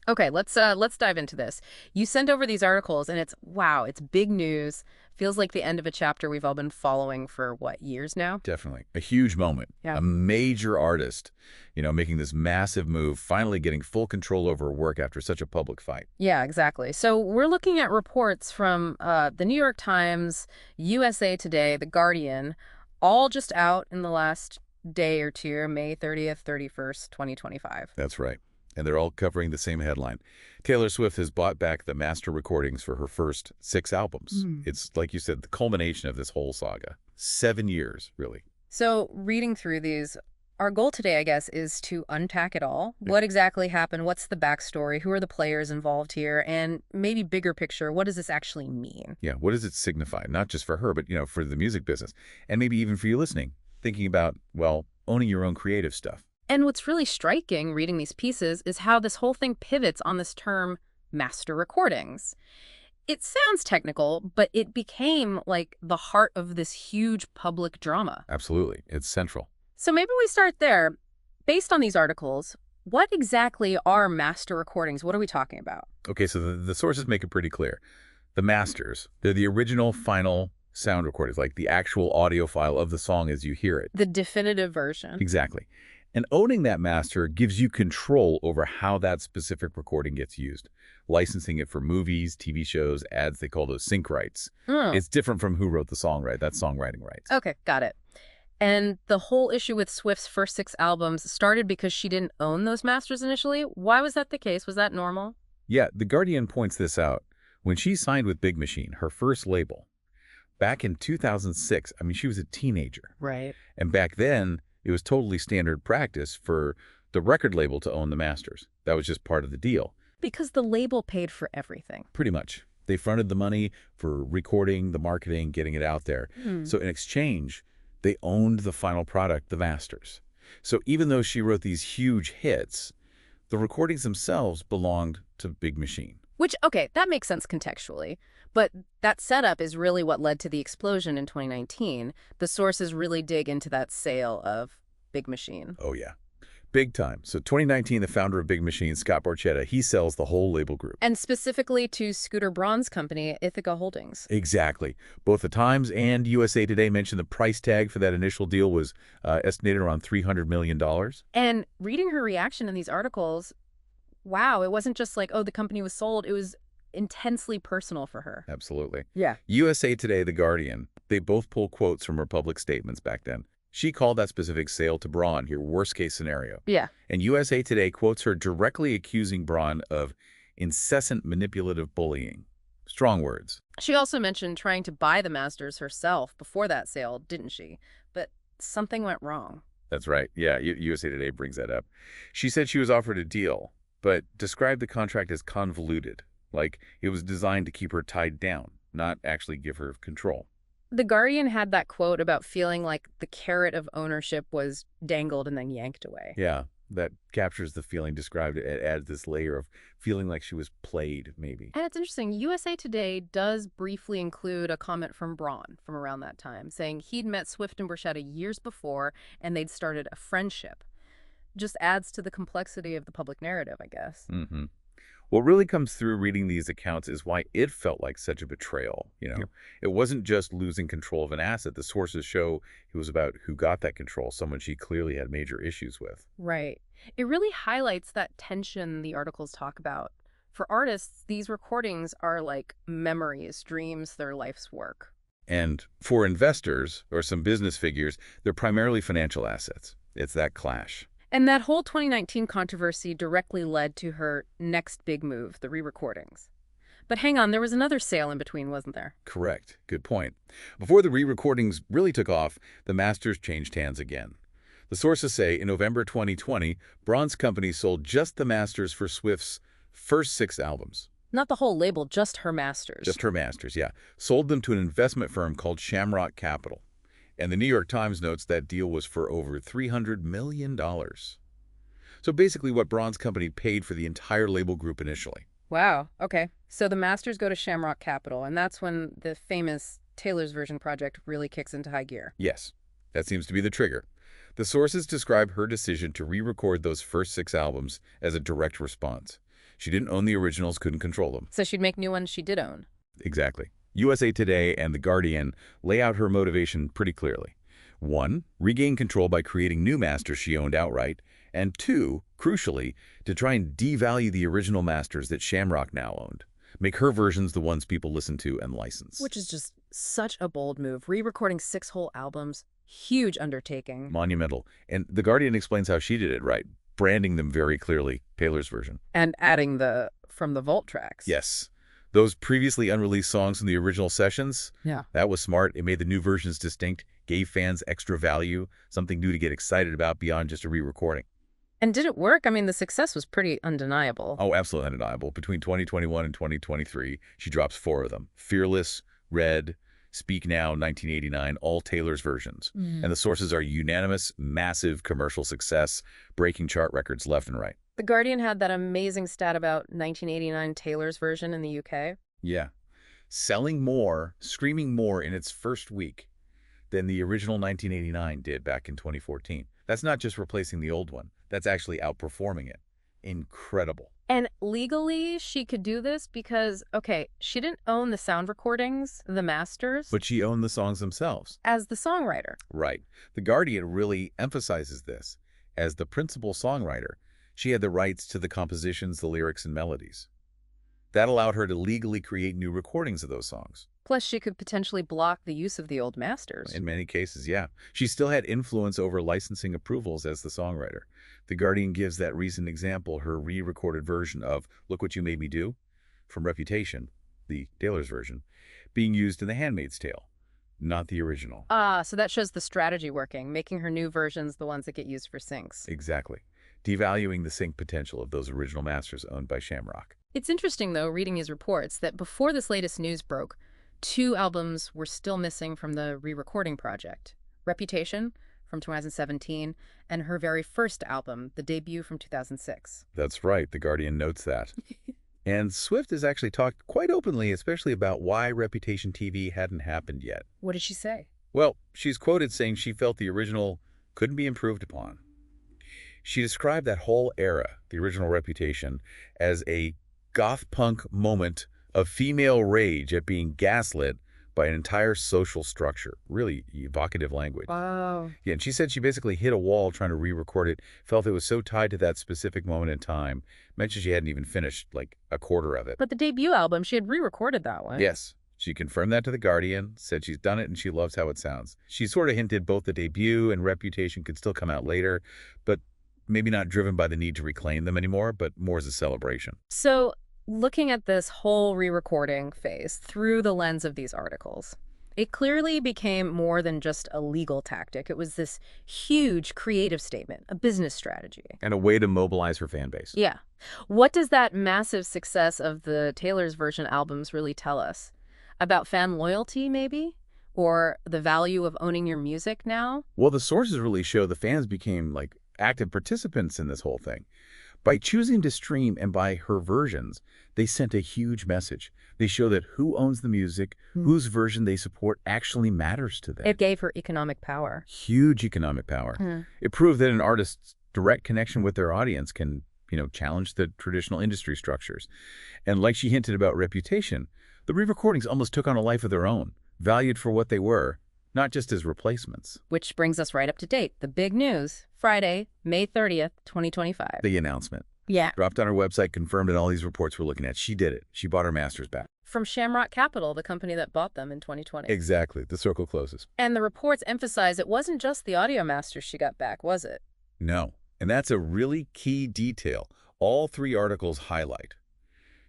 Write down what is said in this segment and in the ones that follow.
Okay, let's dive into this. You send over these articles and it's wow, it's big news. Feels like the end of a chapter we've all been following for what, years now? Definitely. A huge moment. Yeah. A major artist, making this massive move, finally getting full control over her work after such a public fight. Yeah, exactly. So we're looking at reports from the New York Times, USA Today, The Guardian, all just out in the last day or two, May 30th, 31st, 2025. That's right. And they're all covering the same headline. Taylor Swift has bought back the master recordings for her first 6 albums. It's, like you said, the culmination of this whole saga. 7 years, really. So reading through these, our goal today, I guess, is to unpack it all. What exactly happened? What's the backstory? Who are the players involved here? And maybe bigger picture, what does this actually mean? Yeah, what does it signify? Not just for her, but, for the music business. And maybe even for you listening, thinking about, well, owning your own creative stuff. And what's really striking reading these pieces is how this whole thing pivots on this term master recordings. It sounds technical, but it became like the heart of this huge public drama. Absolutely. It's central. So maybe we start there. Based on these articles, what exactly are master recordings? What are we talking about? Okay, so the sources make it pretty clear. The masters, they're the original final sound recordings, like the actual audio file of the song as you hear it. The definitive version. Exactly. And owning that master gives you control over how that specific recording gets used. Licensing it for movies, TV shows, ads, they call those sync rights. It's different from who wrote the song, right? That's songwriting rights. Okay, got it. And the whole issue with Swift's first 6 albums started because she didn't own those masters initially. Why was that the case? Was that normal? Yeah, The Guardian points this out. When she signed with Big Machine, her first label, back in 2006, she was a teenager. Right. And back then, it was totally standard practice for the record label to own the masters. That was just part of the deal. Because the label paid for everything. Pretty much. They fronted the money for recording, the marketing, getting it out there. So in exchange, they owned the final product, the masters. So even though she wrote these huge hits, the recordings themselves belonged to Big Machine. Which, okay, that makes sense contextually. But that setup is really what led to the explosion in 2019. The sources really dig into that sale of Big Machine. Oh, yeah. Big time. So 2019, the founder of Big Machine, Scott Borchetta, he sells the whole label group. And specifically to Scooter Braun's company, Ithaca Holdings. Exactly. Both the Times and USA Today mentioned the price tag for that initial deal was estimated around $300 million. And reading her reaction in these articles, wow, it wasn't just like, oh, the company was sold. It was intensely personal for her. Absolutely. Yeah. USA Today, The Guardian, they both pull quotes from her public statements back then. She called that specific sale to Braun her worst-case scenario. Yeah. And USA Today quotes her directly accusing Braun of incessant manipulative bullying. Strong words. She also mentioned trying to buy the masters herself before that sale, didn't she? But something went wrong. That's right. Yeah, USA Today brings that up. She said she was offered a deal, but described the contract as convoluted. Like it was designed to keep her tied down, not actually give her control. The Guardian had that quote about feeling like the carrot of ownership was dangled and then yanked away. Yeah, that captures the feeling described. It adds this layer of feeling like she was played, maybe. And it's interesting, USA Today does briefly include a comment from Braun from around that time, saying he'd met Swift and Borchetta years before and they'd started a friendship. Just adds to the complexity of the public narrative, I guess. Mm-hmm. What really comes through reading these accounts is why it felt like such a betrayal. Yep. It wasn't just losing control of an asset. The sources show it was about who got that control, someone she clearly had major issues with. Right. It really highlights that tension the articles talk about. For artists, these recordings are like memories, dreams, their life's work. And for investors or some business figures, they're primarily financial assets. It's that clash. And that whole 2019 controversy directly led to her next big move, the re-recordings. But hang on, there was another sale in between, wasn't there? Correct. Good point. Before the re-recordings really took off, the masters changed hands again. The sources say in November 2020, Braun's company sold just the masters for Swift's first 6 albums. Not the whole label, just her masters. Just her masters, yeah. Sold them to an investment firm called Shamrock Capital. And the New York Times notes that deal was for over $300 million. So basically what Braun's company paid for the entire label group initially. Wow, okay. So the masters go to Shamrock Capital, and that's when the famous Taylor's Version project really kicks into high gear. Yes, that seems to be the trigger. The sources describe her decision to re-record those first 6 albums as a direct response. She didn't own the originals, couldn't control them. So she'd make new ones she did own. Exactly. USA Today and The Guardian lay out her motivation pretty clearly. 1, regain control by creating new masters she owned outright, and 2, crucially, to try and devalue the original masters that Shamrock now owned. Make her versions the ones people listen to and license. Which is just such a bold move. Re-recording 6 whole albums, huge undertaking. Monumental. And The Guardian explains how she did it right, branding them very clearly, Taylor's version. And adding the from the vault tracks. Yes. Those previously unreleased songs from the original sessions, Yeah. that was smart. It made the new versions distinct, gave fans extra value, something new to get excited about beyond just a re-recording. And did it work? I mean, the success was pretty undeniable. Oh, absolutely undeniable. Between 2021 and 2023, she drops 4 of them. Fearless, Red, Speak Now, 1989, all Taylor's versions. And the sources are unanimous, massive commercial success, breaking chart records left and right. The Guardian had that amazing stat about 1989 Taylor's version in the UK. Yeah. Selling more, screaming more in its first week than the original 1989 did back in 2014. That's not just replacing the old one. That's actually outperforming it. Incredible. And legally, she could do this because, okay, she didn't own the sound recordings, the masters, But she owned the songs themselves. as the songwriter. Right. The Guardian really emphasizes this. As the principal songwriter, she had the rights to the compositions, the lyrics, and melodies. That allowed her to legally create new recordings of those songs. Plus, she could potentially block the use of the old masters. In many cases, yeah. She still had influence over licensing approvals as the songwriter. The Guardian gives that recent example, her re-recorded version of Look What You Made Me Do, from Reputation, the Taylor's version, being used in The Handmaid's Tale, not the original. So that shows the strategy working, making her new versions the ones that get used for syncs. Exactly. Devaluing the sync potential of those original masters owned by Shamrock. It's interesting, though, reading these reports, that before this latest news broke, 2 albums were still missing from the re-recording project. Reputation from 2017 and her very first album, the debut from 2006. That's right. The Guardian notes that. And Swift has actually talked quite openly, especially about why Reputation TV hadn't happened yet. What did she say? Well, she's quoted saying she felt the original couldn't be improved upon. She described that whole era, the original Reputation, as a goth punk moment of female rage at being gaslit by an entire social structure. Really evocative language. Wow. Yeah, and she said she basically hit a wall trying to re-record it, felt it was so tied to that specific moment in time, mentioned she hadn't even finished, like, a quarter of it. But the debut album, she had re-recorded that one. Yes. She confirmed that to The Guardian, said she's done it and she loves how it sounds. She sort of hinted both the debut and Reputation could still come out later, but maybe not driven by the need to reclaim them anymore, but more as a celebration. So, looking at this whole re-recording phase through the lens of these articles, it clearly became more than just a legal tactic. It was this huge creative statement, a business strategy. And a way to mobilize her fan base. Yeah. What does that massive success of the Taylor's version albums really tell us? About fan loyalty, maybe? Or the value of owning your music now? Well, the sources really show the fans became, like, active participants in this whole thing. By choosing to stream and buy her versions, they sent a huge message. They show that who owns the music, whose version they support actually matters to them. It gave her economic power. Huge economic power. It proved that an artist's direct connection with their audience can, challenge the traditional industry structures. And like she hinted about Reputation, the re-recordings almost took on a life of their own, valued for what they were, not just as replacements. Which brings us right up to date. The big news, Friday, May 30th, 2025. The announcement. Yeah. Dropped on her website, confirmed in all these reports we're looking at. She did it. She bought her masters back. From Shamrock Capital, the company that bought them in 2020. Exactly. The circle closes. And the reports emphasize it wasn't just the audio masters she got back, was it? No. And that's a really key detail all 3 articles highlight.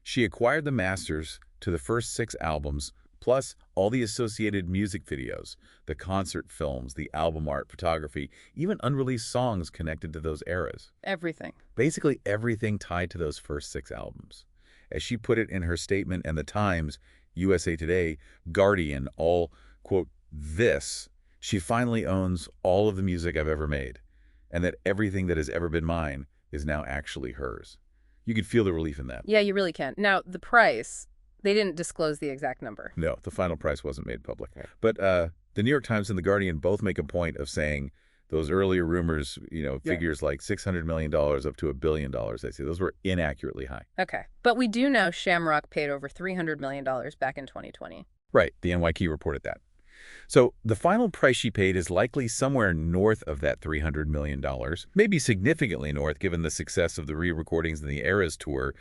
She acquired the masters to the first 6 albums, plus all the associated music videos, the concert films, the album art, photography, even unreleased songs connected to those eras. Everything. Basically everything tied to those first 6 albums. As she put it in her statement, and the Times, USA Today, Guardian, all, quote, this, she finally owns all of the music I've ever made, and that everything that has ever been mine is now actually hers. You could feel the relief in that. Yeah, you really can. Now, the price, they didn't disclose the exact number. No, the final price wasn't made public. But the New York Times and The Guardian both make a point of saying Those earlier rumors, Yeah. figures like $600 million up to $1 billion, they say, those were inaccurately high. Okay. But we do know Shamrock paid over $300 million back in 2020. Right, the NYK reported that. So the final price she paid is likely somewhere north of that $300 million, maybe significantly north given the success of the re-recordings and the Eras tour,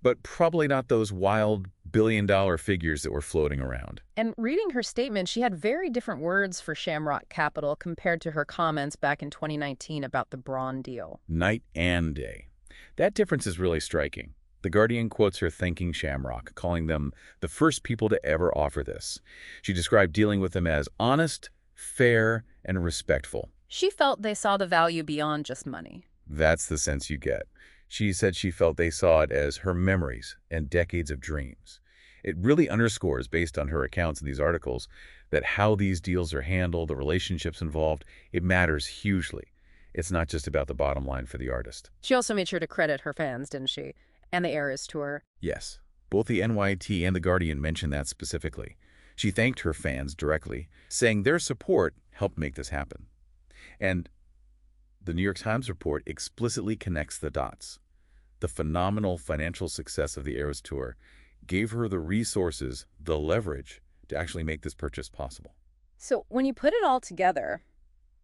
but probably not those wild billion-dollar figures that were floating around. And reading her statement, she had very different words for Shamrock Capital compared to her comments back in 2019 about the Braun deal. Night and day. That difference is really striking. The Guardian quotes her thanking Shamrock, calling them the first people to ever offer this. She described dealing with them as honest, fair, and respectful. She felt they saw the value beyond just money. That's the sense you get. She said she felt they saw it as her memories and decades of dreams. It really underscores, based on her accounts in these articles, that how these deals are handled, the relationships involved, it matters hugely. It's not just about the bottom line for the artist. She also made sure to credit her fans, didn't she? And the Eras tour. Yes, both the NYT and the Guardian mentioned that specifically. She thanked her fans directly, saying their support helped make this happen. And the New York Times report explicitly connects the dots. The phenomenal financial success of the Eras tour gave her the resources, the leverage, to actually make this purchase possible. So when you put it all together,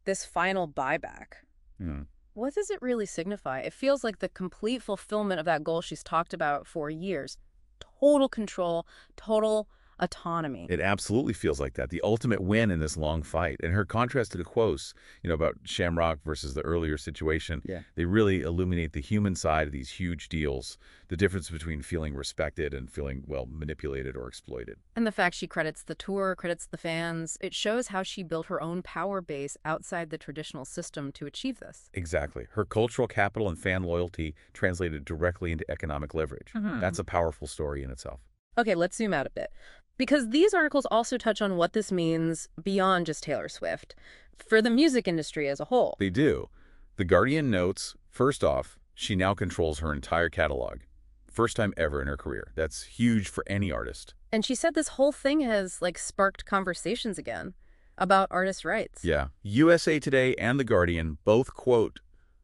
this final buyback, Hmm. what does it really signify? It feels like the complete fulfillment of that goal she's talked about for years. Total control, total autonomy. It absolutely feels like that. The ultimate win in this long fight. And her contrast to the quotes, about Shamrock versus the earlier situation, they really illuminate the human side of these huge deals, the difference between feeling respected and feeling, well, manipulated or exploited. And the fact she credits the tour, credits the fans, it shows how she built her own power base outside the traditional system to achieve this. Exactly. Her cultural capital and fan loyalty translated directly into economic leverage. That's a powerful story in itself. Okay, let's zoom out a bit. Because these articles also touch on what this means beyond just Taylor Swift, for the music industry as a whole. They do. The Guardian notes, first off, she now controls her entire catalog. First time ever in her career. That's huge for any artist. And she said this whole thing has, sparked conversations again about artist rights. Yeah. USA Today and The Guardian both quote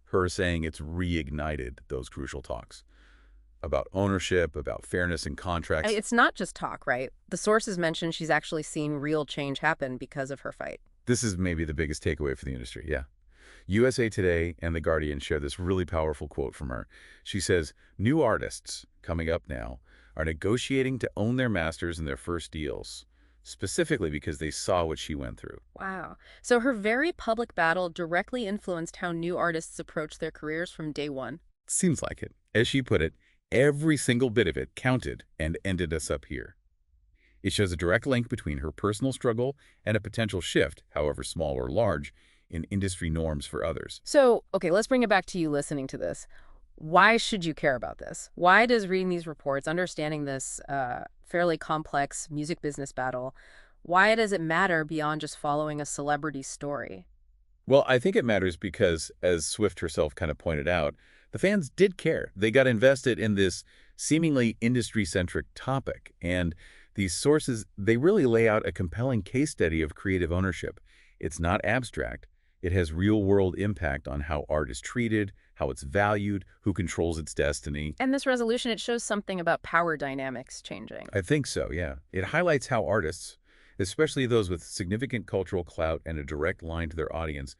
her saying it's reignited those crucial talks about ownership, about fairness in contracts. It's not just talk, right? The sources mentioned she's actually seen real change happen because of her fight. This is maybe the biggest takeaway for the industry, yeah. USA Today and The Guardian share this really powerful quote from her. She says, new artists coming up now are negotiating to own their masters in their first deals, specifically because they saw what she went through. Wow. So her very public battle directly influenced how new artists approach their careers from day one. Seems like it. As she put it, every single bit of it counted and ended us up here. It shows a direct link between her personal struggle and a potential shift, however small or large, in industry norms for others. So, okay, let's bring it back to you listening to this. Why should you care about this? Why does reading these reports, understanding this fairly complex music business battle, why does it matter beyond just following a celebrity story? Well, I think it matters because, as Swift herself kind of pointed out, the fans did care. They got invested in this seemingly industry-centric topic. And these sources, they really lay out a compelling case study of creative ownership. It's not abstract. It has real-world impact on how art is treated, how it's valued, who controls its destiny. And this resolution, it shows something about power dynamics changing. I think so, yeah. It highlights how artists, especially those with significant cultural clout and a direct line to their audience,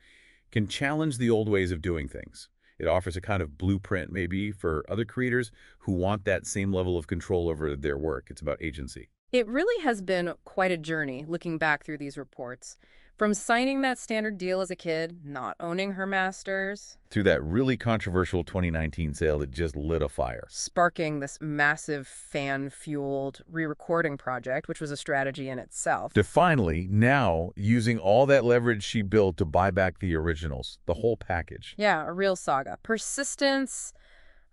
can challenge the old ways of doing things. It offers a kind of blueprint, maybe, for other creators who want that same level of control over their work. It's about agency. It really has been quite a journey looking back through these reports. From signing that standard deal as a kid, not owning her masters, Through that really controversial 2019 sale that just lit a fire. sparking this massive fan-fueled re-recording project, which was a strategy in itself. To finally, now, using all that leverage she built to buy back the originals, the whole package. Yeah, a real saga. Persistence,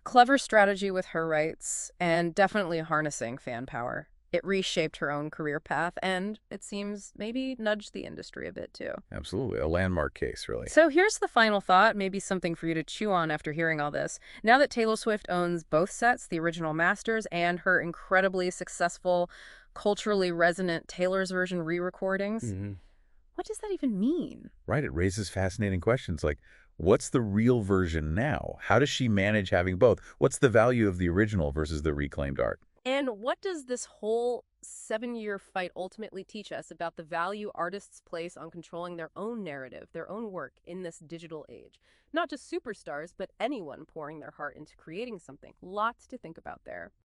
clever strategy with her rights, and definitely harnessing fan power. It reshaped her own career path, and it seems maybe nudged the industry a bit too. Absolutely. A landmark case, really. So here's the final thought, maybe something for you to chew on after hearing all this. Now that Taylor Swift owns both sets, the original masters and her incredibly successful, culturally resonant Taylor's version re-recordings, What does that even mean? Right, it raises fascinating questions like, what's the real version now? How does she manage having both? What's the value of the original versus the reclaimed art? And what does this whole 7-year fight ultimately teach us about the value artists place on controlling their own narrative, their own work in this digital age? Not just superstars, but anyone pouring their heart into creating something. Lots to think about there.